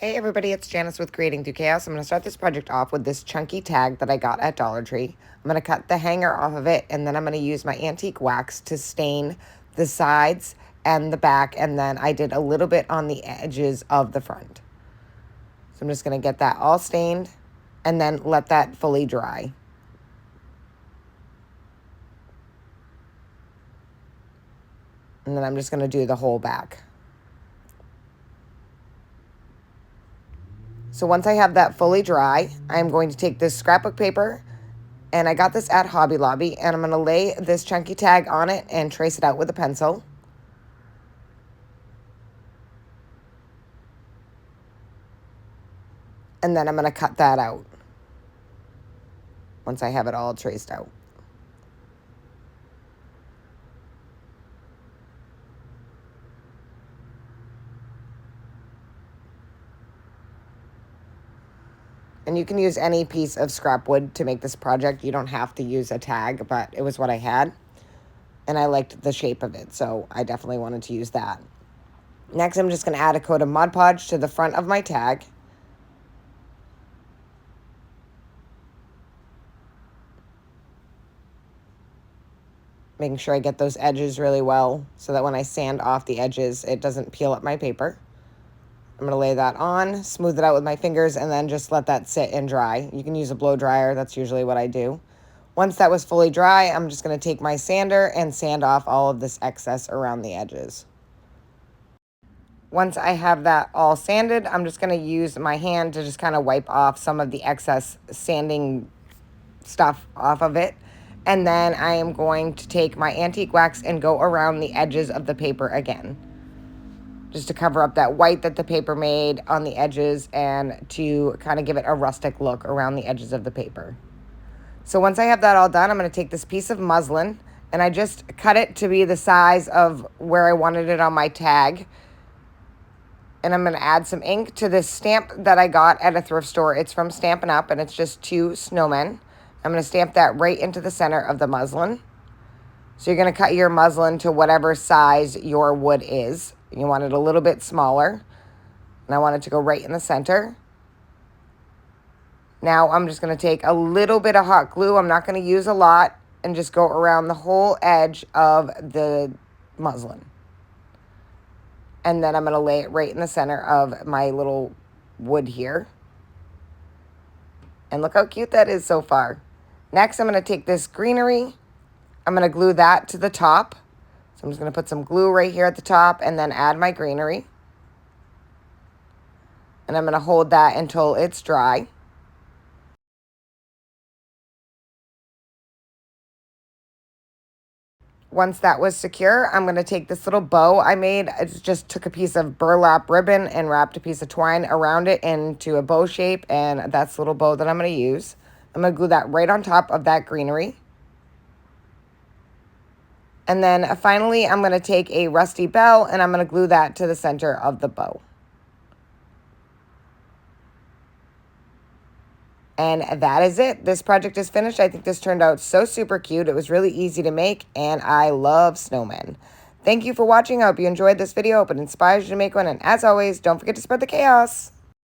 Hey everybody, it's Janice with Creating Through Chaos. I'm going to start this project off with this chunky tag that I got at Dollar Tree. I'm going to cut the hanger off of it, and then I'm going to use my antique wax to stain the sides and the back, and then I did a little bit on the edges of the front. So I'm just going to get that all stained and then let that fully dry. And then I'm just going to do the whole back. So once I have that fully dry, I'm going to take this scrapbook paper, and I got this at Hobby Lobby, and I'm going to lay this chunky tag on it and trace it out with a pencil. And then I'm going to cut that out once I have it all traced out. And you can use any piece of scrap wood to make this project. You don't have to use a tag, but it was what I had. And I liked the shape of it, so I definitely wanted to use that. Next, I'm just going to add a coat of Mod Podge to the front of my tag. Making sure I get those edges really well so that when I sand off the edges, it doesn't peel up my paper. I'm going to lay that on, smooth it out with my fingers, and then just let that sit and dry. You can use a blow dryer. That's usually what I do. Once that was fully dry, I'm just going to take my sander and sand off all of this excess around the edges. Once I have that all sanded, I'm just going to use my hand to just kind of wipe off some of the excess sanding stuff off of it. And then I am going to take my antique wax and go around the edges of the paper again, just to cover up that white that the paper made on the edges and to kind of give it a rustic look around the edges of the paper. So once I have that all done, I'm going to take this piece of muslin, and I just cut it to be the size of where I wanted it on my tag. And I'm going to add some ink to this stamp that I got at a thrift store. It's from Stampin' Up, and it's just 2 snowmen. I'm going to stamp that right into the center of the muslin. So you're going to cut your muslin to whatever size your wood is. You want it a little bit smaller, and I want it to go right in the center. Now I'm just going to take a little bit of hot glue. I'm not going to use a lot, and just go around the whole edge of the muslin. And then I'm going to lay it right in the center of my little wood here. And look how cute that is so far. Next, I'm going to take this greenery. I'm going to glue that to the top. So I'm just going to put some glue right here at the top and then add my greenery. And I'm going to hold that until it's dry. Once that was secure, I'm going to take this little bow I made. I just took a piece of burlap ribbon and wrapped a piece of twine around it into a bow shape, and that's the little bow that I'm going to use. I'm going to glue that right on top of that greenery. And then finally, I'm going to take a rusty bell, and I'm going to glue that to the center of the bow. And that is it. This project is finished. I think this turned out so super cute. It was really easy to make, and I love snowmen. Thank you for watching. I hope you enjoyed this video. I hope it inspires you to make one. And as always, don't forget to spread the chaos.